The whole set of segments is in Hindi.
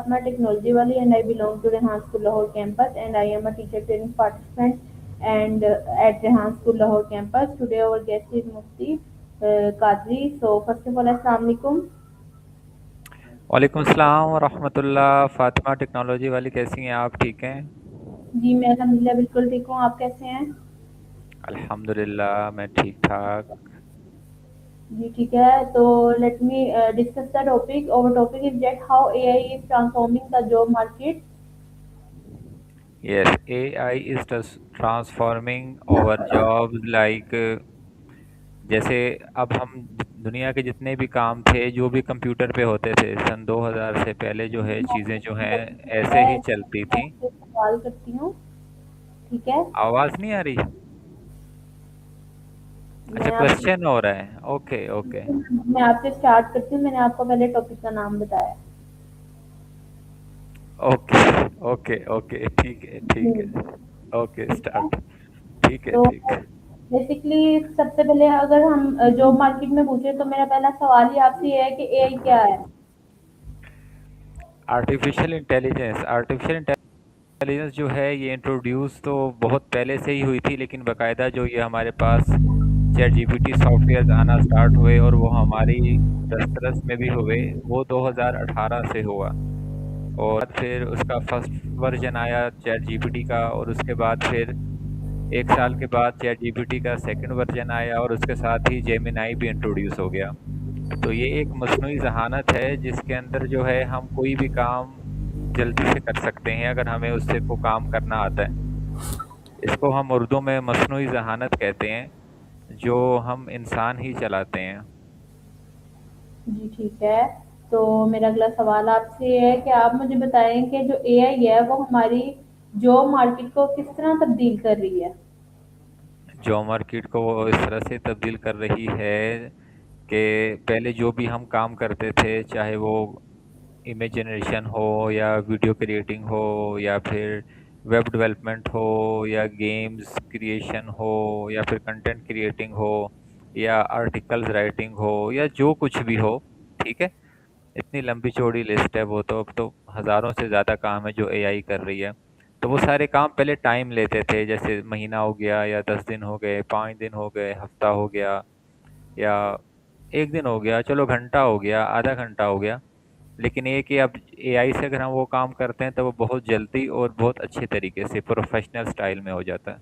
Fatima Technology Wali and I belong to Rehan School Lahore campus and I am a teacher training participant and at Rehan School Lahore campus. Today our guest is Mufti Qadri. So first of all, Assalamu alaikum. वालेकुम सलाम व रहमतुल्लाह। फातिमा टेक्नोलॉजी वाली कैसी हैं आप? ठीक हैं? जी मैं अल्हम्दुलिल्लाह बिल्कुल ठीक हूँ, आप कैसे हैं? अल्हम्दुलिल्लाह मैं ठीक ठाक। जी ठीक है, तो let me discuss the topic. Our topic is that how AI is transforming the job market. Yes, AI is transforming our jobs like, जैसे अब हम दुनिया के जितने भी काम थे जो भी कंप्यूटर पे होते थे सन 2000 से पहले, जो है चीज़ें जो हैं ऐसे ही मैं चलती थी। आपसे सवाल करती हूँ, ठीक है? आवाज़ नहीं आ रही? अच्छा, मैं आपसे क्वेश्चन हो रहा है। ओके ओके मैं आपसे स्टार्ट करती हूँ, मैंने आपको पहले टॉपिक का नाम बताया। ओके ओके ओके, ठीक है ठीक हम्म, है। ओके ठीक है। स्टार्ट। ठीक है तो ठीक। बेसिकली सबसे पहले अगर हम जॉब मार्केट में पूछे तो मेरा पहला सवाल ही आपसे ये है कि एआई क्या है? आर्टिफिशियल इंटेलिजेंस जो है ये इंट्रोड्यूस तो बहुत पहले से ही हुई थी, लेकिन बाकायदा जो ये हमारे पास चैट जीपीटी सॉफ्टवेयर आना स्टार्ट हुए और वो हमारी दस्तरस में भी हुए, वो 2018 से हुआ। और फिर उसका फर्स्ट वर्जन आया चैट जीपीटी का, और उसके बाद फिर 1 साल के बाद चैट जीपीटी का सेकंड वर्जन आया, और उसके साथ ही जेमिनाई भी इंट्रोड्यूस हो गया। तो ये एक मस्नूई ज़हानत है जिसके अंदर जो है हम कोई भी काम जल्दी से कर सकते हैं अगर हमें उससे को काम करना आता है। इसको हम उर्दू में मस्नूई ज़हानत कहते हैं, जो हम इंसान ही चलाते हैं। जी ठीक है। तो मेरा अगला सवाल आपसे ये है कि आप मुझे बताएं कि जो एआई है वो हमारी जॉब मार्केट को किस तरह तब्दील कर रही है? जॉब मार्केट को वो इस तरह से तब्दील कर रही है कि पहले जो भी हम काम करते थे, चाहे वो इमेज जनरेशन हो या वीडियो क्रिएटिंग हो या फिर वेब डेवलपमेंट हो या गेम्स क्रिएशन हो या फिर कंटेंट क्रिएटिंग हो या आर्टिकल्स राइटिंग हो या जो कुछ भी हो, ठीक है। इतनी लंबी चौड़ी लिस्ट है वो, तो अब तो हज़ारों से ज़्यादा काम है जो एआई कर रही है। तो वो सारे काम पहले टाइम लेते थे, जैसे महीना हो गया या 10 दिन हो गए, 5 दिन हो गए, हफ्ता हो गया या 1 दिन हो गया, चलो घंटा हो गया, आधा घंटा हो गया। लेकिन ये कि अब एआई से अगर हम वो काम करते हैं तो वो बहुत जल्दी और बहुत अच्छे तरीके से प्रोफेशनल स्टाइल में हो जाता है।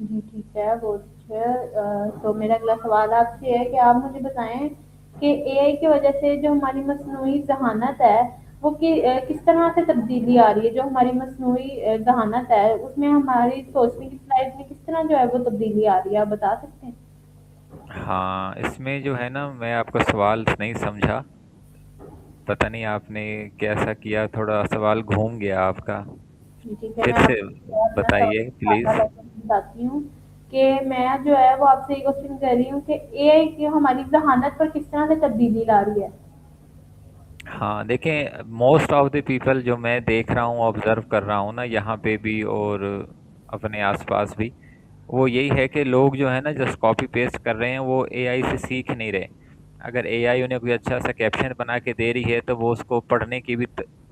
जी ठीक है, बहुत अच्छा है। तो मेरा अगला सवाल आपसे है कि आप मुझे बताएं कि एआई की वजह से जो हमारी मसनूई ज़हानत है वो किस तरह से तब्दीली आ रही है? जो हमारी मसनूई ज़हानत है उसमें हमारी सोचने की सलाहियत में किस तरह जो है वो तब्दीली आ रही है, आप बता सकते हैं? हाँ, इसमें जो है ना, मैं आपका सवाल नहीं समझा। पता नहीं आपने कैसा किया, थोड़ा सवाल घूम गया आपका। जी ठीक है, फिर मैं से आपको अपना बताइए प्लीज। सवाल बताती हूँ कि मैं जो है वो आपसे ये क्वेश्चन कर रही हूँ कि एआई की हमारी ज़हानत पर किस तरह से तब्दीली ला रही है? हाँ देखें, मोस्ट ऑफ द पीपल जो मैं देख रहा हूँ, ऑब्जर्व कर रहा हूँ ना, यहाँ पे भी और अपने आसपास भी, वो यही है कि लोग जो है ना जस्ट कॉपी पेस्ट कर रहे हैं, वो एआई से सीख नहीं रहे। अगर एआई उन्हें कोई अच्छा सा कैप्शन बना के दे रही है तो वो उसको पढ़ने की भी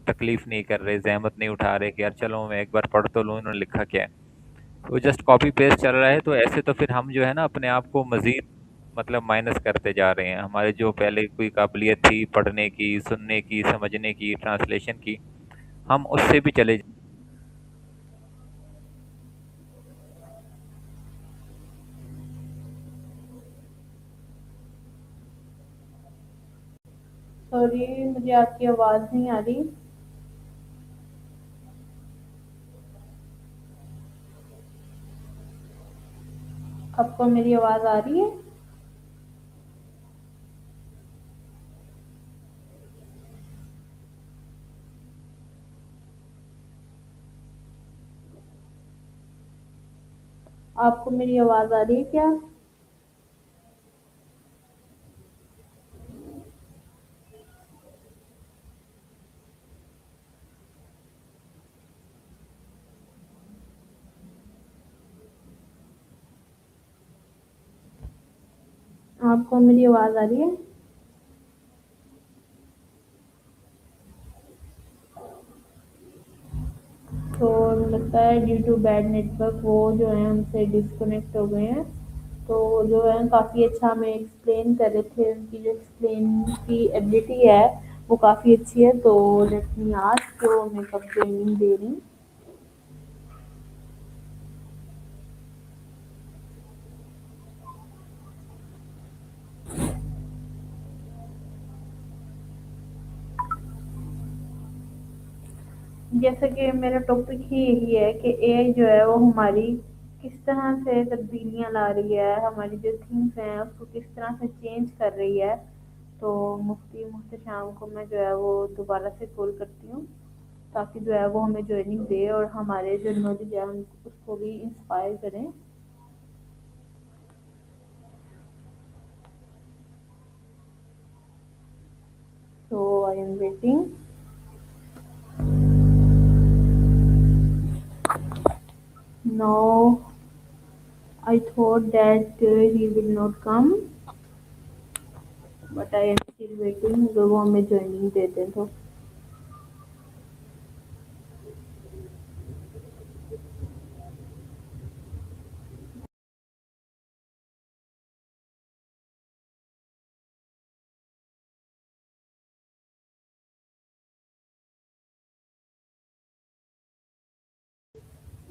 तकलीफ नहीं कर रहे, जहमत नहीं उठा रहे कि यार चलो मैं एक बार पढ़ तो लूँ इन्होंने लिखा क्या है। वो जस्ट कॉपी पेस्ट चल रहा है। तो ऐसे तो फिर हम जो है ना अपने आप को मजीद मतलब माइनस करते जा रहे हैं। हमारे जो पहले कोई काबिलियत थी पढ़ने की, सुनने की, समझने की, ट्रांसलेशन की, हम उससे भी चले। सॉरी, मुझे आपकी आवाज़ नहीं आ रही। आपको मेरी आवाज़ आ रही है? आपको मेरी आवाज़ आ रही है क्या? आपको मेरी आवाज़ आ रही है? तो लगता है ड्यू टू बैड नेटवर्क वो जो है हमसे डिस्कनेक्ट हो गए हैं। तो जो है काफ़ी अच्छा हमें एक्सप्लेन कर रहे थे, उनकी जो एक्सप्लेन की एबिलिटी है वो काफ़ी अच्छी है। तो लेट मी आस्क, तो हमें कब ट्रेनिंग दे रही? जैसे कि मेरा टॉपिक ही यही है कि एआई जो है वो हमारी किस तरह से तब्दीलियाँ ला रही है, हमारी जो थिंग्स हैं उसको किस तरह से चेंज कर रही है। तो मुफ्ती मुहतशाम को मैं जो है वो दोबारा से कॉल करती हूँ, ताकि जो है वो हमें ज्वाइनिंग दे और हमारे जो नॉलेज है उसको भी इंस्पायर करें। So I am waiting. No, I thought that he will not come, but I am still waiting अगर वो हमें ज्वाइनिंग दे दें तो।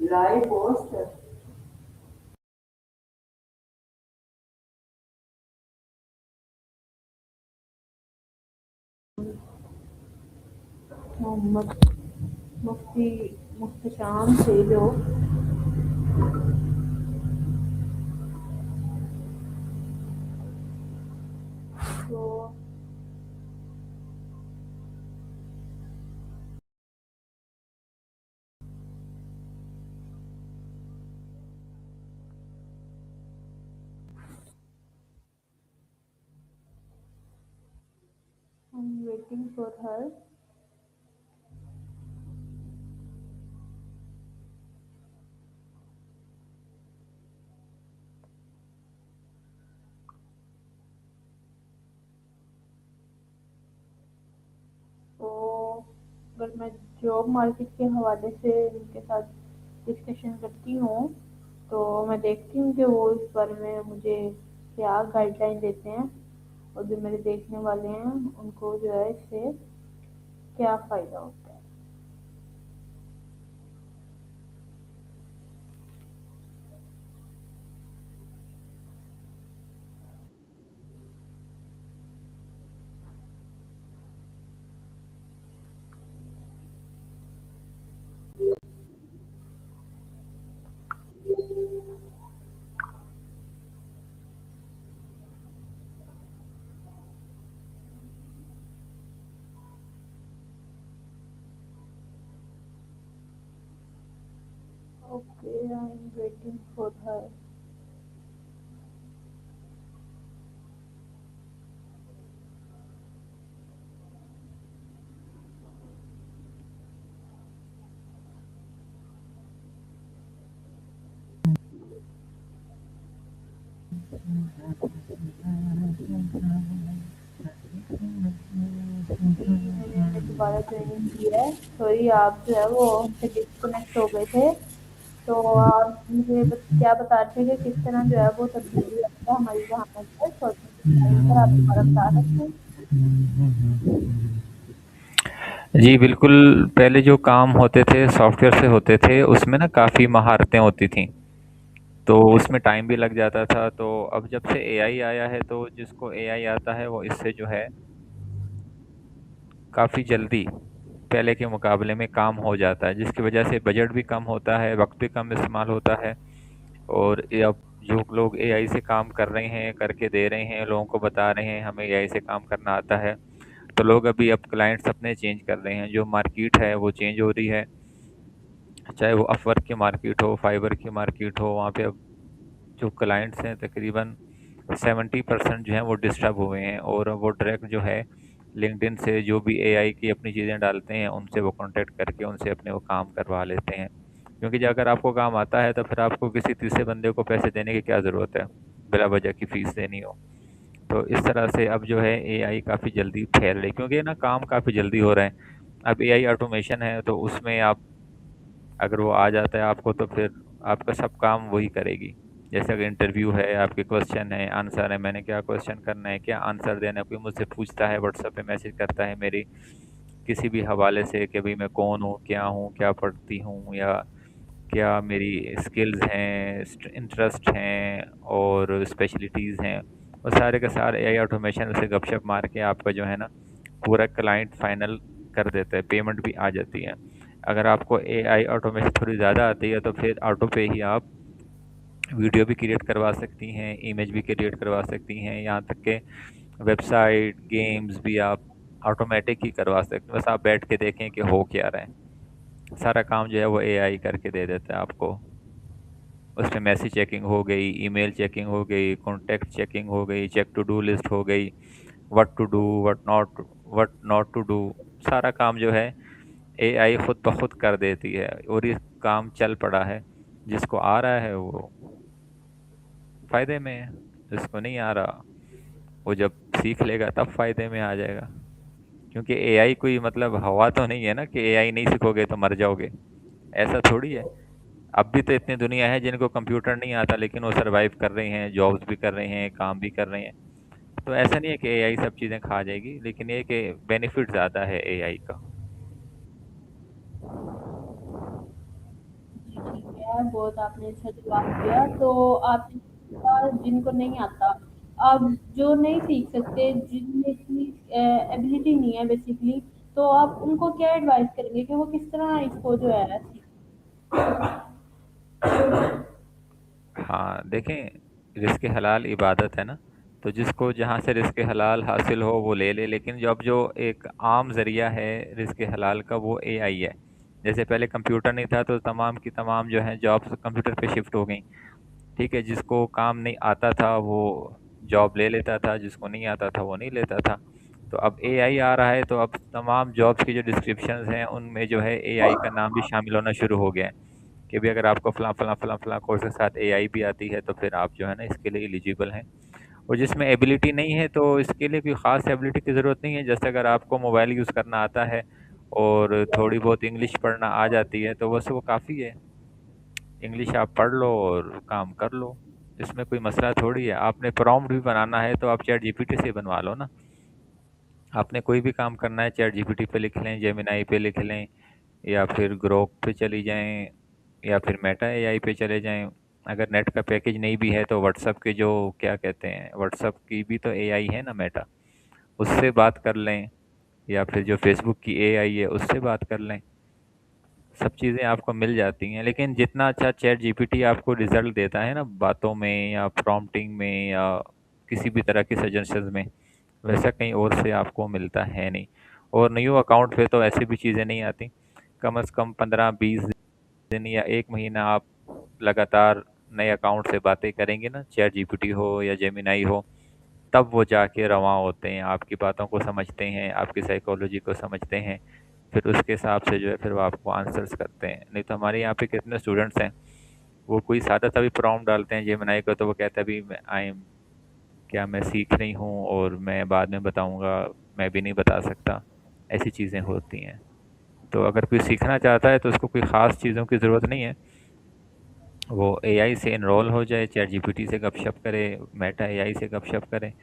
लाइव पोस्ट मोहम्मद मुफ्ती मुख्तशाम थे जो। तो I am waiting for her. तो अगर मैं जॉब मार्केट के हवाले से उनके साथ डिस्कशन करती हूँ, तो मैं देखती हूँ कि वो इस बारे में मुझे क्या गाइडलाइन देते हैं, और जो मेरे देखने वाले हैं उनको जो है इससे क्या फ़ायदा होता है। Okay, I am waiting for her. जी, मैंने दोबारा ज्वाइनिंग की है। सॉरी, आप जो है वो हमसे डिस्कनेक्ट हो गए थे। तो आप मुझे क्या बता रहे थे कि किस तरह जो है वो तब्दीली आई है हमारी जहानत पर, सोशल लाइन पर। आप दोबारा बता सकते हैं? जी बिल्कुल, पहले जो काम होते थे सॉफ्टवेयर से होते थे उसमें ना काफ़ी महारतें होती थी, तो उसमें टाइम भी लग जाता था। तो अब जब से एआई आया है तो जिसको एआई आता है वो इससे जो है काफ़ी जल्दी पहले के मुकाबले में काम हो जाता है, जिसकी वजह से बजट भी कम होता है, वक्त भी कम इस्तेमाल होता है। और ये अब जो लोग एआई से काम कर रहे हैं, करके दे रहे हैं, लोगों को बता रहे हैं हमें एआई से काम करना आता है, तो लोग अभी अब क्लाइंट्स अपने चेंज कर रहे हैं। जो मार्केट है वो चेंज हो रही है, चाहे वो अपवर्क की मार्केट हो, फाइबर की मार्केट हो, वहाँ पे अब जो क्लाइंट्स हैं तकरीबन 70% जो हैं वो डिस्टर्ब हुए हैं, और वो डायरेक्ट जो है लिंक्डइन से जो भी एआई की अपनी चीज़ें डालते हैं उनसे वो कांटेक्ट करके उनसे अपने वो काम करवा लेते हैं। क्योंकि जो अगर आपको काम आता है तो फिर आपको किसी तीसरे बंदे को पैसे देने की क्या ज़रूरत है, बिला वजह की फ़ीस देनी हो। तो इस तरह से अब जो है एआई काफ़ी जल्दी फैल रही, क्योंकि ना काम काफ़ी जल्दी हो रहा है। अब एआई ऑटोमेशन है तो उसमें आप अगर वो आ जाता है आपको तो फिर आपका सब काम वही करेगी। जैसे अगर इंटरव्यू है, आपके क्वेश्चन है, आंसर है, मैंने क्या क्वेश्चन करना है, क्या आंसर देना है, कोई मुझसे पूछता है, व्हाट्सएप पे मैसेज करता है मेरी किसी भी हवाले से कि भाई मैं कौन हूँ, क्या पढ़ती हूँ, या क्या मेरी स्किल्स हैं, इंटरेस्ट हैं और स्पेशलिटीज़ हैं, वो सारे के सारे एआई ऑटोमेशन से गपशप मार के आपका जो है ना पूरा क्लाइंट फाइनल कर देता है, पेमेंट भी आ जाती है। अगर आपको एआई ऑटोमेशन थोड़ी ज़्यादा आती है तो फिर ऑटो पे ही आप वीडियो भी क्रिएट करवा सकती हैं, इमेज भी क्रिएट करवा सकती हैं, यहाँ तक के वेबसाइट गेम्स भी आप ऑटोमेटिक ही करवा सकते हैं। बस आप बैठ के देखें कि हो क्या रहा है, सारा काम जो है वो एआई करके दे देता है आपको। उसमें मैसेज चेकिंग हो गई, ईमेल चेकिंग हो गई, कॉन्टैक्ट चेकिंग हो गई, चेक टू डू लिस्ट हो गई, what to do, what not to do, सारा काम जो है एआई खुद ब खुद कर देती है। और ये काम चल पड़ा है, जिसको आ रहा है वो फ़ायदे में है, जिसको नहीं आ रहा वो जब सीख लेगा तब फ़ायदे में आ जाएगा। क्योंकि एआई कोई मतलब हवा तो नहीं है ना कि एआई नहीं सीखोगे तो मर जाओगे, ऐसा थोड़ी है। अब भी तो इतनी दुनिया है जिनको कंप्यूटर नहीं आता लेकिन वो सरवाइव कर रहे हैं, जॉब्स भी कर रहे हैं, काम भी कर रहे हैं। तो ऐसा नहीं है कि एआई सब चीज़ें खा जाएगी, लेकिन ये कि बेनिफिट ज़्यादा है एआई का। जी, ठीक है, बहुत आपने अच्छा जवाब दिया। तो आपने कहा जिनको नहीं आता, अब जो नहीं सीख सकते, जिनमें इतनी एबिलिटी नहीं है बेसिकली, तो आप उनको क्या एडवाइस करेंगे कि वो किस तरह इसको जो है सीख। हाँ, देखें, रिज़्क़ हलाल इबादत है ना, तो जिसको जहाँ से रिज़्क़ हलाल हासिल हो वो ले ले, लेकिन जो अब जो एक आम ज़रिया है रिज़्क़ हलाल का वो एआई है। जैसे पहले कंप्यूटर नहीं था तो तमाम की तमाम जो है जॉब्स कंप्यूटर पे शिफ्ट हो गई। ठीक है, जिसको काम नहीं आता था वो जॉब ले लेता था, जिसको नहीं आता था वो नहीं लेता था। तो अब एआई आ रहा है तो अब तमाम जॉब्स की जो डिस्क्रिप्शंस हैं उनमें जो है एआई का नाम भी शामिल होना शुरू हो गया है कि भी अगर आपको फ़लाँ फ़लाँ फ़लाँ फ़लाँ कोर्स के साथ एआई भी आती है तो फिर आप जो है ना इसके लिए एलिजिबल हैं। और जिसमें एबिलिटी नहीं है तो इसके लिए कोई ख़ास एबिलिटी की ज़रूरत नहीं है। जैसे अगर आपको मोबाइल यूज़ करना आता है और थोड़ी बहुत इंग्लिश पढ़ना आ जाती है तो बस वो काफ़ी है। इंग्लिश आप पढ़ लो और काम कर लो, इसमें कोई मसला थोड़ी है। आपने प्रॉम्प्ट भी बनाना है तो आप चैट जीपीटी से बनवा लो ना। आपने कोई भी काम करना है चैट जीपीटी पे लिख लें, जेमिनाई पे लिख लें, या फिर ग्रोक पे चली जाएं, या फिर मेटा एआई पे चले जाएं। अगर नेट का पैकेज नहीं भी है तो व्हाट्सअप के जो क्या कहते हैं, व्हाट्सअप की भी तो एआई है ना मेटा, उससे बात कर लें, या फिर जो फेसबुक की एआई है उससे बात कर लें। सब चीज़ें आपको मिल जाती हैं, लेकिन जितना अच्छा चैट जीपीटी आपको रिजल्ट देता है ना बातों में या प्रॉम्प्टिंग में या किसी भी तरह की सजेशंस में, वैसा कहीं और से आपको मिलता है नहीं। और न्यू अकाउंट पे तो ऐसी भी चीज़ें नहीं आती। कम से कम 15-20 दिन या 1 महीना आप लगातार नए अकाउंट से बातें करेंगे ना, चैट जीपीटी हो या जेमिनाई हो, तब वो जाके रवां होते हैं, आपकी बातों को समझते हैं, आपकी साइकोलॉजी को समझते हैं, फिर उसके हिसाब से जो है फिर वो आपको आंसर्स करते हैं। नहीं तो हमारे यहाँ पे कितने स्टूडेंट्स हैं, वो कोई सादा सा भी प्रॉम्प्ट डालते हैं जेमिनाई को तो वो कहता है अभी आई एम क्या मैं सीख रही हूँ और मैं बाद में बताऊँगा, मैं भी नहीं बता सकता। ऐसी चीज़ें होती हैं। तो अगर कोई सीखना चाहता है तो उसको कोई ख़ास चीज़ों की ज़रूरत नहीं है, वो एआई से इनरोल हो जाए, चैट जीपीटी से गपशप करे, मेटा एआई से गपशप करे,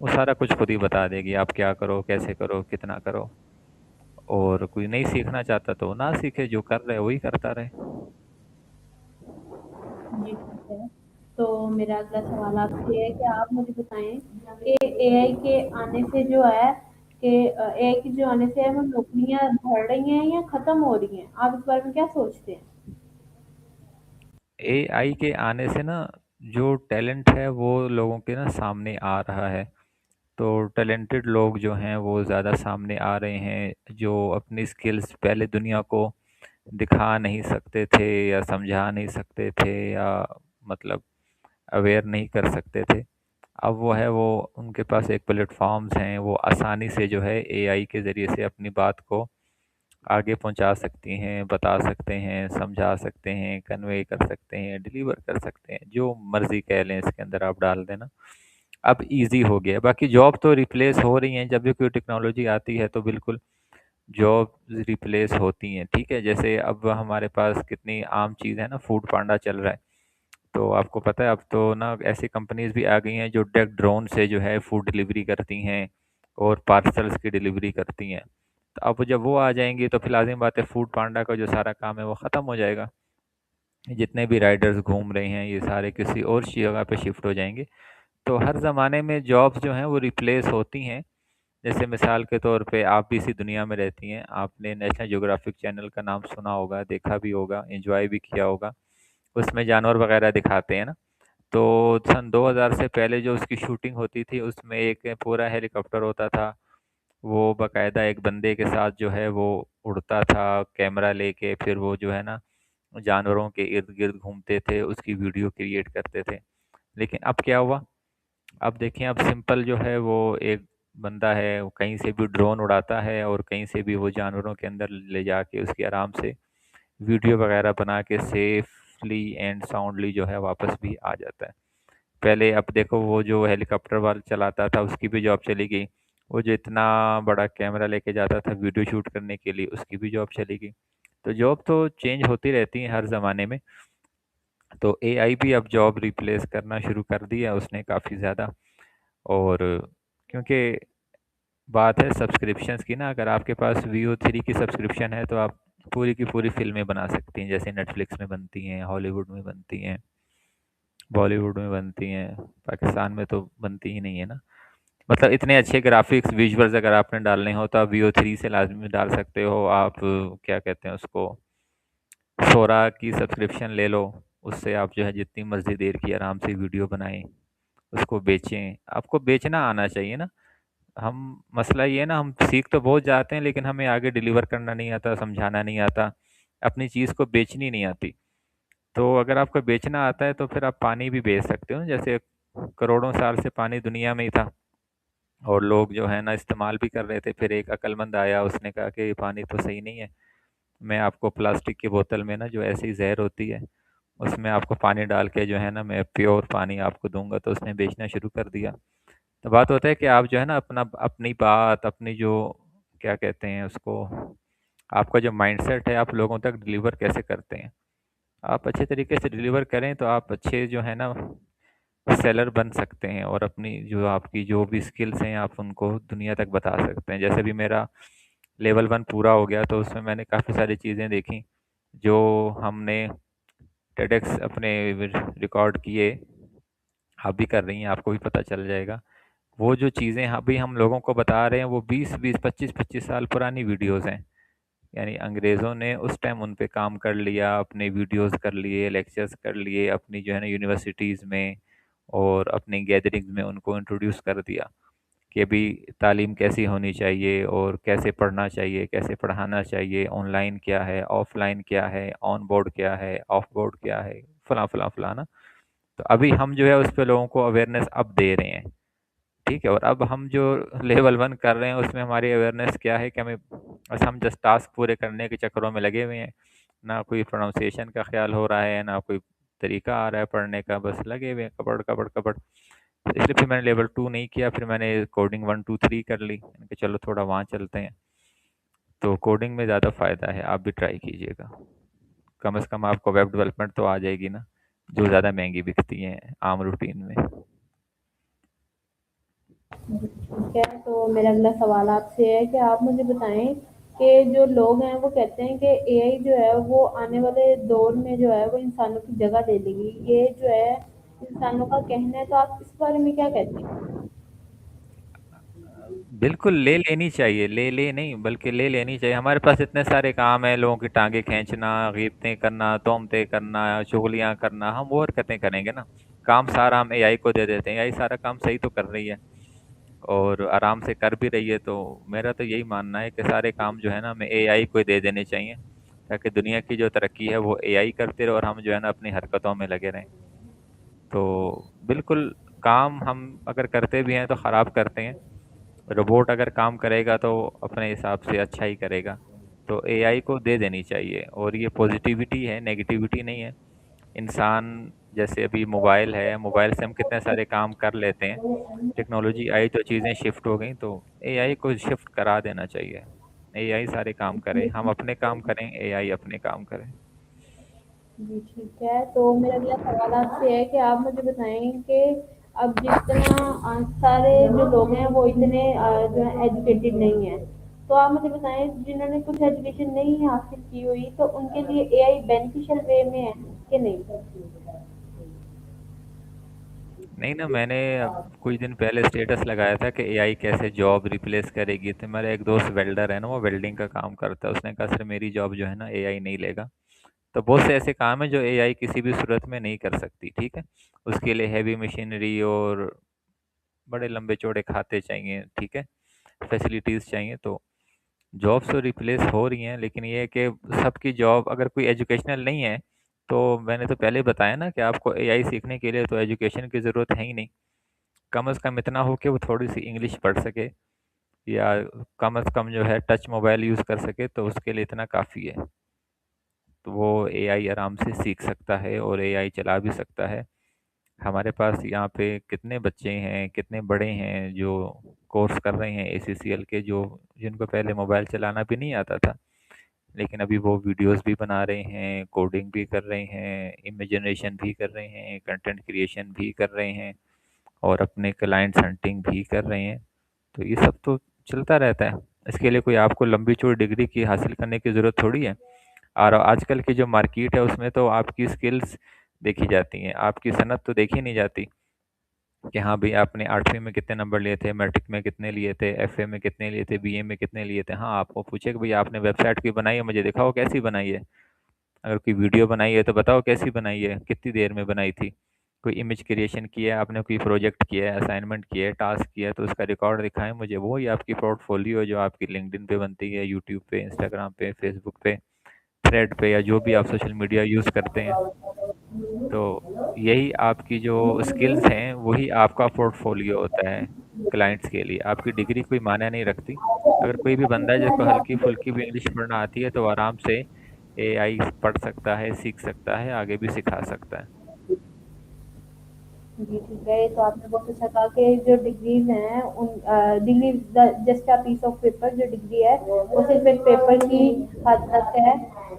वो सारा कुछ खुद ही बता देगी आप क्या करो, कैसे करो, कितना करो। और कोई नहीं सीखना चाहता तो ना सीखे, जो कर रहे वही करता रहे। जी, ठीक है। तो मेरा अगला सवाल आपसे है कि आप मुझे बताएँ कि एआई के आने से जो है कि एआई के जो आने से है वो नौकरियाँ बढ़ रही हैं या खत्म हो रही हैं? आप इस बारे में क्या सोचते हैं? एआई के आने से ना जो टैलेंट है वो लोगों के ना सामने आ रहा है। तो टैलेंटेड लोग जो हैं वो ज़्यादा सामने आ रहे हैं, जो अपनी स्किल्स पहले दुनिया को दिखा नहीं सकते थे या समझा नहीं सकते थे या मतलब अवेयर नहीं कर सकते थे। अब वो है वो उनके पास एक प्लेटफॉर्म्स हैं, वो आसानी से जो है एआई के ज़रिए से अपनी बात को आगे पहुंचा सकती हैं, बता सकते हैं, समझा सकते हैं, कन्वे कर सकते हैं, डिलीवर कर सकते हैं, जो मर्ज़ी कह लें इसके अंदर आप डाल देना। अब इजी हो गया है। बाकी जॉब तो रिप्लेस हो रही हैं, जब भी कोई टेक्नोलॉजी आती है तो बिल्कुल जॉब रिप्लेस होती हैं, ठीक है। जैसे अब हमारे पास कितनी आम चीज़ है ना, फूड पांडा चल रहा है। तो आपको पता है अब तो ना ऐसी कंपनीज भी आ गई हैं जो डायरेक्ट ड्रोन से जो है फूड डिलीवरी करती हैं और पार्सल्स की डिलीवरी करती हैं। तो अब जब वो आ जाएंगी तो फिर लाजिम बात है फूड पांडा का जो सारा काम है वो ख़त्म हो जाएगा। जितने भी राइडर्स घूम रहे हैं ये सारे किसी और जगह पे शिफ्ट हो जाएंगे। तो हर ज़माने में जॉब्स जो हैं वो रिप्लेस होती हैं। जैसे मिसाल के तौर पे आप भी इसी दुनिया में रहती हैं, आपने नेशनल ज्योग्राफिक चैनल का नाम सुना होगा, देखा भी होगा, एंजॉय भी किया होगा। उसमें जानवर वगैरह दिखाते हैं ना। तो सन 2000 से पहले जो उसकी शूटिंग होती थी उसमें एक पूरा हेलीकॉप्टर होता था। वो बाकायदा एक बंदे के साथ जो है वो उड़ता था कैमरा लेके, फिर वो जो है ना जानवरों के इर्द गिर्द घूमते थे, उसकी वीडियो क्रिएट करते थे। लेकिन अब क्या हुआ, अब देखिए अब सिंपल जो है वो एक बंदा है वो कहीं से भी ड्रोन उड़ाता है और कहीं से भी वो जानवरों के अंदर ले जाके उसकी आराम से वीडियो वगैरह बना के सेफली एंड साउंडली जो है वापस भी आ जाता है। पहले अब देखो वो जो हेलीकॉप्टर वाला चलाता था उसकी भी जॉब चली गई। वो जो इतना बड़ा कैमरा लेके जाता था वीडियो शूट करने के लिए उसकी भी जॉब चली गई। तो जॉब तो चेंज होती रहती है हर ज़माने में। तो एआई भी अब जॉब रिप्लेस करना शुरू कर दिया उसने काफ़ी ज़्यादा। और क्योंकि बात है सब्सक्रिप्शंस की ना, अगर आपके पास VO3 की सब्सक्रिप्शन है तो आप पूरी की पूरी फ़िल्में बना सकती हैं, जैसे नेटफ्लिक्स में बनती हैं, हॉलीवुड में बनती हैं, बॉलीवुड में बनती हैं। पाकिस्तान में तो बनती ही नहीं है ना। मतलब इतने अच्छे ग्राफिक्स विजुअल्स अगर आपने डालने हो तो आप VO3 से लाजमी डाल सकते हो। आप क्या कहते हैं उसको, सोरा की सब्सक्रिप्शन ले लो, उससे आप जो है जितनी मर्जी देर की आराम से वीडियो बनाएं, उसको बेचें। आपको बेचना आना चाहिए ना। हम मसला ये है ना, हम सीख तो बहुत जाते हैं लेकिन हमें आगे डिलीवर करना नहीं आता, समझाना नहीं आता, अपनी चीज़ को बेचनी नहीं आती। तो अगर आपको बेचना आता है तो फिर आप पानी भी बेच सकते हो। जैसे करोड़ों साल से पानी दुनिया में ही था और लोग जो है ना इस्तेमाल भी कर रहे थे। फिर एक अक्लमंद आया, उसने कहा कि ये पानी तो सही नहीं है, मैं आपको प्लास्टिक की बोतल में ना जो ऐसी जहर होती है उसमें आपको पानी डाल के जो है ना मैं प्योर पानी आपको दूंगा। तो उसने बेचना शुरू कर दिया। तो बात होता है कि आप जो है ना अपना अपनी बात अपनी जो क्या कहते हैं उसको, आपका जो माइंडसेट है आप लोगों तक डिलीवर कैसे करते हैं। आप अच्छे तरीके से डिलीवर करें तो आप अच्छे जो है ना सेलर बन सकते हैं और अपनी जो आपकी जो भी स्किल्स हैं आप उनको दुनिया तक बता सकते हैं। जैसे भी मेरा लेवल 1 पूरा हो गया तो उसमें मैंने काफ़ी सारी चीज़ें देखी जो हमने टेडेक्स अपने रिकॉर्ड किए। आप भी कर रही हैं, आपको भी पता चल जाएगा। वो जो चीज़ें अभी हम लोगों को बता रहे हैं वो 20-20 25-25 साल पुरानी वीडियोस हैं। यानी अंग्रेज़ों ने उस टाइम उन पे काम कर लिया, अपने वीडियोस कर लिए, लेक्चर्स कर लिए अपनी जो है ना यूनिवर्सिटीज़ में और अपनी गैदरिंग्स में उनको इंट्रोड्यूस कर दिया कि अभी तालीम कैसी होनी चाहिए और कैसे पढ़ना चाहिए, कैसे पढ़ाना चाहिए, ऑनलाइन क्या है, ऑफलाइन क्या है, ऑन बोर्ड क्या है, ऑफ बोर्ड क्या है, फला फला फलाना। तो अभी हम जो है उस पे लोगों को अवेयरनेस अब दे रहे हैं, ठीक है। और अब हम जो लेवल 1 कर रहे हैं उसमें हमारी अवेयरनेस क्या है कि हमें बस हम जस्ट टास्क पूरे करने के चक्करों में लगे हुए हैं। ना कोई प्रोनाउंसिएशन का ख्याल हो रहा है, ना कोई तरीका आ रहा है पढ़ने का, बस लगे हुए हैं कबड़ कबड़ कबड़। तो इसलिए फिर मैंने लेवल 2 नहीं किया, फिर मैंने कोडिंग 1 2 3 कर ली। मैंने कहा चलो थोड़ा वहाँ चलते हैं। तो कोडिंग में ज़्यादा फ़ायदा है, आप भी ट्राई कीजिएगा। कम से कम आपको वेब डेवलपमेंट तो आ जाएगी ना, जो ज़्यादा महंगी बिकती हैं आम रूटीन में। ठीक है, तो मेरा अगला सवाल आपसे है कि आप मुझे बताएँ कि जो लोग हैं वो कहते हैं कि एआई जो है वो आने वाले दौर में जो है वो इंसानों की जगह ले लेगी। ये जो है इंसानों का कहना है, तो आप इस बारे में क्या कहते हैं? बिल्कुल ले लेनी चाहिए, ले नहीं बल्कि ले लेनी चाहिए। हमारे पास इतने सारे काम हैं, लोगों की टांगे खींचना, गिबतें करना, तोहमतें करना, चुगलियाँ करना, हम वो हरकतें करेंगे ना। काम सारा हम एआई को दे देते हैं, एआई सारा काम सही तो कर रही है और आराम से कर भी रही है। तो मेरा तो यही मानना है कि सारे काम जो है ना हमें एआई को ही दे देने चाहिए, ताकि दुनिया की जो तरक्की है वो एआई करते रहे और हम जो है ना अपनी हरकतों में लगे रहें। तो बिल्कुल, काम हम अगर करते भी हैं तो ख़राब करते हैं। रोबोट अगर काम करेगा तो अपने हिसाब से अच्छा ही करेगा। तो एआई को दे देनी चाहिए और ये पॉजिटिविटी है, नेगेटिविटी नहीं है। इंसान जैसे अभी मोबाइल है, मोबाइल से हम कितने सारे काम कर लेते हैं। टेक्नोलॉजी आई तो चीज़ें शिफ्ट हो गई, तो एआई को शिफ्ट करा देना चाहिए। एआई सारे काम करे, जी, हम अपने ठीक है। काम करें, एआई अपने काम करे। जी, ठीक है। तो मेरा अगला सवाल आपसे है कि आप मुझे बताएँ कि अब जितना सारे जो लोग हैं वो इतने जो है एजुकेटेड नहीं हैं। तो आप मुझे बताएँ जिन्होंने कुछ एजुकेशन नहीं हासिल की हुई तो उनके लिए एआई बेनिफिशियल वे में है कि नहीं? नहीं ना, मैंने अब कुछ दिन पहले स्टेटस लगाया था कि एआई कैसे जॉब रिप्लेस करेगी, तो मेरा एक दोस्त वेल्डर है ना, वो वेल्डिंग का काम करता है, उसने कहा सर मेरी जॉब जो है ना एआई नहीं लेगा। तो बहुत से ऐसे काम है जो एआई किसी भी सूरत में नहीं कर सकती, ठीक है। उसके लिए हैवी मशीनरी और बड़े लंबे चौड़े खाते चाहिए, ठीक है, फैसिलिटीज़ चाहिए। तो जॉब्स तो रिप्लेस हो रही हैं, लेकिन ये है कि सबकी जॉब अगर कोई एजुकेशनल नहीं है, तो मैंने तो पहले बताया ना कि आपको एआई सीखने के लिए तो एजुकेशन की ज़रूरत है ही नहीं। कम से कम इतना हो कि वो थोड़ी सी इंग्लिश पढ़ सके, या कम से कम जो है टच मोबाइल यूज़ कर सके, तो उसके लिए इतना काफ़ी है। तो वो एआई आराम से सीख सकता है और एआई चला भी सकता है। हमारे पास यहाँ पे कितने बच्चे हैं, कितने बड़े हैं जो कोर्स कर रहे हैं एसीसीएल के, जो जिनको पहले मोबाइल चलाना भी नहीं आता था, लेकिन अभी वो वीडियोस भी बना रहे हैं, कोडिंग भी कर रहे हैं, इमेज जनरेशन भी कर रहे हैं, कंटेंट क्रिएशन भी कर रहे हैं, और अपने क्लाइंट्स हंटिंग भी कर रहे हैं। तो ये सब तो चलता रहता है। इसके लिए कोई आपको लंबी चौड़ी डिग्री की हासिल करने की ज़रूरत थोड़ी है। और आजकल की जो मार्केट है उसमें तो आपकी स्किल्स देखी जाती हैं, आपकी सनत तो देखी नहीं जाती कि हाँ भाई आपने 8वीं में कितने नंबर लिए थे, मैट्रिक में कितने लिए थे, एफए में कितने लिए थे, बीए में कितने लिए थे। हाँ, आपको पूछे कि भाई आपने वेबसाइट की बनाई है, मुझे दिखाओ कैसी बनाई है। अगर कोई वीडियो बनाई है तो बताओ कैसी बनाई है, कितनी देर में बनाई थी। कोई इमेज क्रिएशन किया है आपने, कोई प्रोजेक्ट किया है, असाइनमेंट किया है, टास्क किया है, तो उसका रिकॉर्ड दिखाएं मुझे। वो ही आपकी पोर्टफोलियो है जो आपकी लिंक्डइन पे बनती है, यूट्यूब पे, इंस्टाग्राम पे, फेसबुक पे, थ्रेड पे, या जो भी आप सोशल मीडिया यूज़ करते हैं। तो यही आपकी जो स्किल्स हैं वही आपका पोर्टफोलियो होता है क्लाइंट्स के लिए। आपकी डिग्री कोई मायने नहीं रखती। अगर कोई भी बंदा है जिसको हल्की फुल्की भी इंग्लिश पढ़ना आती है, तो आराम से एआई पढ़ सकता है, सीख सकता है, आगे भी सिखा सकता है। जी, ठीक है। ये तो आपने बहुत अच्छा कहा कि जो डिग्रीज़ हैं उन degree just a piece of paper, जो डिग्री है वो सिर्फ़ एक पेपर की हद तक है,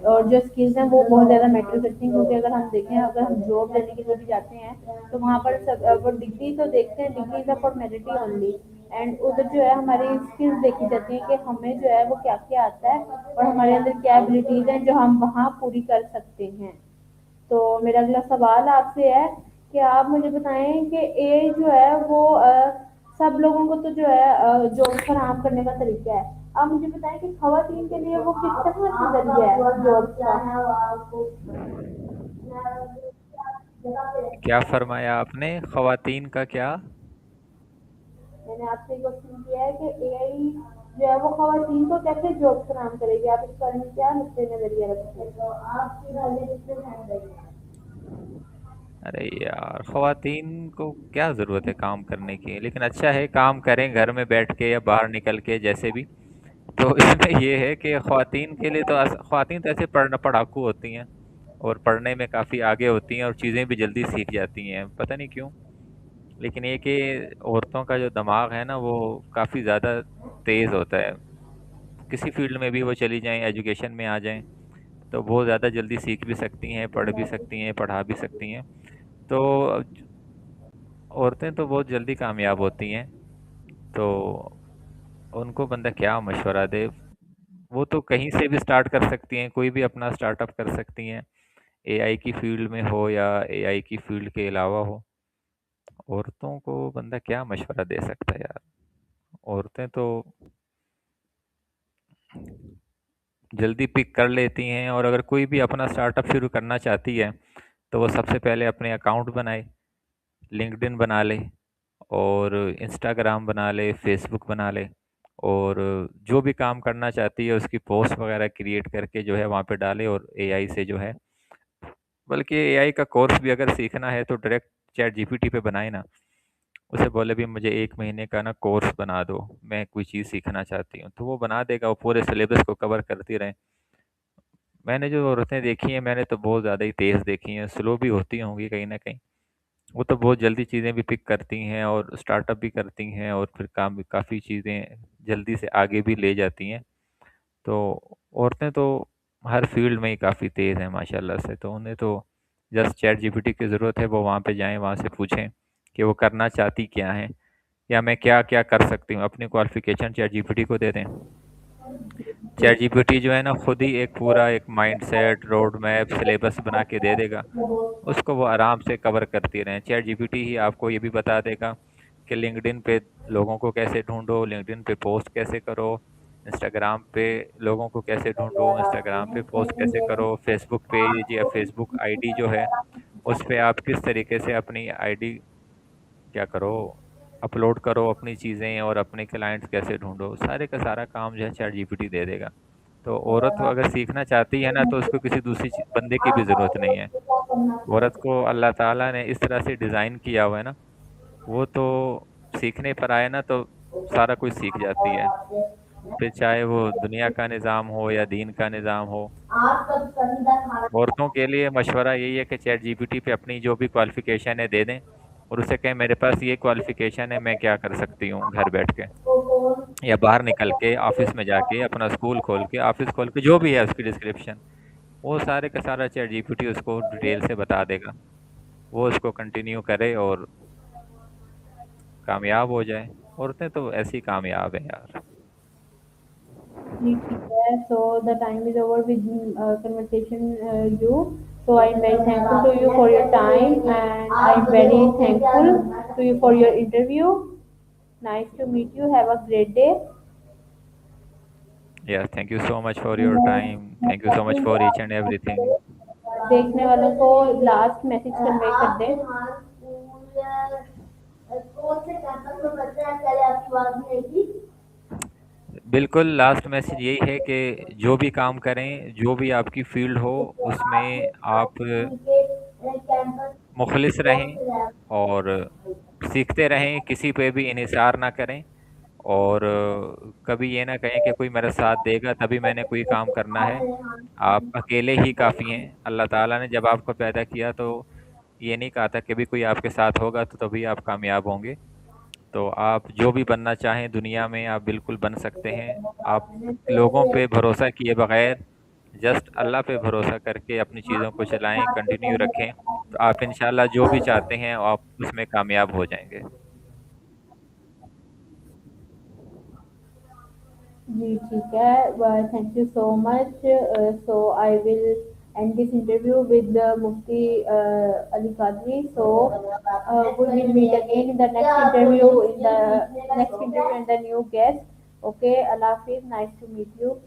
और जो स्किल्स हैं वो बहुत ज़्यादा मैटर करती हैं, क्योंकि अगर हम देखें, अगर हम जॉब लेने के लिए भी जाते हैं तो वहाँ पर वो डिग्री तो देखते हैं, degree is a formality only, and उधर जो है हमारी स्किल्स देखी जाती हैं कि हमें जो है वो क्या-क्या आता है और हमारे अंदर क्या एबिलिटीज़ हैं जो हम वहाँ पूरी कर सकते हैं। तो मेरा अगला सवाल आपसे है कि आप मुझे बताएं कि एआई जो है वो सब लोगों को तो जो है जॉब फराहम करने का तरीका है। आप मुझे बताएं कि खवातीन के लिए वो किस तरह से जरिया है जॉब का। क्या फरमाया आपने, खवातीन का क्या? मैंने आपसे क्वेश्चन किया है कि एआई जो है वो खवातीन को कैसे जॉब फराहम करेगी, आप इस बारे में क्या नुक्ते नजरिया रखते हैं? तो आपकी वाले कितने टाइम लगेगा? अरे यार, खवातीन को क्या ज़रूरत है काम करने की, लेकिन अच्छा है काम करें घर में बैठ के या बाहर निकल के, जैसे भी। तो इसमें ये है कि ख़वातीन के लिए तो ख़वातीन तो ऐसे पढ़ाकू होती हैं, और पढ़ने में काफ़ी आगे होती हैं, और चीज़ें भी जल्दी सीख जाती हैं, पता नहीं क्यों। लेकिन ये कि औरतों का जो दिमाग है ना वो काफ़ी ज़्यादा तेज़ होता है। किसी फील्ड में भी वो चली जाएं, एजुकेशन में आ जाएं, तो बहुत ज़्यादा जल्दी सीख भी सकती हैं, पढ़ भी सकती हैं, पढ़ा भी सकती हैं। तो औरतें तो बहुत जल्दी कामयाब होती हैं। तो उनको बंदा क्या मशवरा दे। वो तो कहीं से भी स्टार्ट कर सकती हैं, कोई भी अपना स्टार्टअप कर सकती हैं, एआई की फील्ड में हो या एआई की फील्ड के अलावा हो। औरतों को बंदा क्या मशवरा दे सकता है यार। औरतें तो जल्दी पिक कर लेती हैं, और अगर कोई भी अपना स्टार्टअप शुरू करना चाहती है तो वो सबसे पहले अपने अकाउंट बनाए, लिंक्डइन बना ले, और इंस्टाग्राम बना ले, फेसबुक बना ले, और जो भी काम करना चाहती है उसकी पोस्ट वगैरह क्रिएट करके जो है वहाँ पे डाले, और एआई से जो है, बल्कि एआई का कोर्स भी अगर सीखना है तो डायरेक्ट चैट जीपीटी पे बनाए ना। उसे बोले भी मुझे 1 महीने का ना कोर्स बना दो, मैं कोई चीज़ सीखना चाहती हूँ, तो वो बना देगा, वो पूरे सिलेबस को कवर करती रहे। मैंने जो औरतें देखी हैं, मैंने तो बहुत ज़्यादा ही तेज़ देखी हैं, स्लो भी होती होंगी कहीं ना कहीं। वो तो बहुत जल्दी चीज़ें भी पिक करती हैं और स्टार्टअप भी करती हैं, और फिर काम भी काफ़ी चीज़ें जल्दी से आगे भी ले जाती हैं। तो औरतें तो हर फील्ड में ही काफ़ी तेज़ हैं माशाल्लाह से, तो उन्हें तो जस्ट चैट जीपीटी की ज़रूरत है, वो वहाँ पे जाएँ, वहाँ से पूछें कि वो करना चाहती क्या हैं, या मैं क्या-क्या कर सकती हूँ, अपनी क्वालिफ़िकेशन चैट जीपीटी को दे दें। चैट जीपीटी जो है ना खुद ही एक पूरा एक माइंडसेट, रोड मैप, सिलेबस बना के दे देगा। उसको वो आराम से कवर करती रहें। चैट जीपीटी ही आपको ये भी बता देगा कि लिंक्डइन पे लोगों को कैसे ढूंढो, लिंक्डइन पे पोस्ट कैसे करो, इंस्टाग्राम पे लोगों को कैसे ढूंढो, इंस्टाग्राम पे पोस्ट कैसे करो, फेसबुक पेज या फेसबुक आईडी जो है उस पे आप किस तरीके से अपनी आईडी क्या करो, अपलोड करो अपनी चीज़ें, और अपने क्लाइंट्स कैसे ढूंढो, सारे का सारा काम जो है चैट जीपीटी दे देगा। तो औरत अगर सीखना चाहती है ना, तो उसको किसी दूसरी बंदे की भी ज़रूरत नहीं है। औरत को अल्लाह ताला ने इस तरह से डिज़ाइन किया हुआ है ना, वो तो सीखने पर आए ना तो सारा कुछ सीख जाती है। फिर चाहे वो दुनिया का निज़ाम हो या दीन का निज़ाम हो। औरतों के लिए मशवरा यही है कि चैट जीपीटी पे अपनी जो भी क्वालिफ़िकेशन है दे दें, और उससे कहें मेरे पास ये क्वालिफ़िकेशन है, मैं क्या कर सकती हूँ घर बैठ के, या बाहर निकल के ऑफिस में जाके अपना स्कूल खोल के, ऑफिस खोल के, जो भी है उसकी डिस्क्रिप्शन, वो सारे का सारा चैट जीपीटी उसको डिटेल से बता देगा। वो उसको कंटिन्यू करे और कामयाब हो जाए। औरतें तो ऐसी कामयाब हैं यार। जी, ठीक है। So the time is over with conversation you. So I'm very thankful to you for your time, and I'm very thankful to you for your interview. Nice to meet you. Have a great day. Yeah, thank you so much for your time. Thank you so much for each and everything. देखने वालों को लास्ट मैसेज कन्वे कर दें। बिल्कुल, लास्ट मैसेज यही है कि जो भी काम करें, जो भी आपकी फ़ील्ड हो, उसमें आप मुख़लिस रहें और सीखते रहें, किसी पे भी इन्हिसार ना करें, और कभी ये ना कहें कि कोई मेरा साथ देगा तभी मैंने कोई काम करना है। आप अकेले ही काफ़ी हैं। अल्लाह ताला ने जब आपको पैदा किया तो ये नहीं कहा था कि भी कोई आपके साथ होगा तो तभी आप कामयाब होंगे। तो आप जो भी बनना चाहें दुनिया में आप बिल्कुल बन सकते हैं। आप लोगों पे भरोसा किए बगैर जस्ट अल्लाह पे भरोसा करके अपनी चीज़ों को चलाएँ, कंटिन्यू रखें, तो आप इंशाल्लाह जो भी चाहते हैं आप उसमें कामयाब हो जाएँगे। जी, ठीक है। Thank you so much. So I will end this interview with Mufti Ali Qadri. So we will meet again in the next interview and the new guest. Okay, Allah Hafiz. Nice to meet you.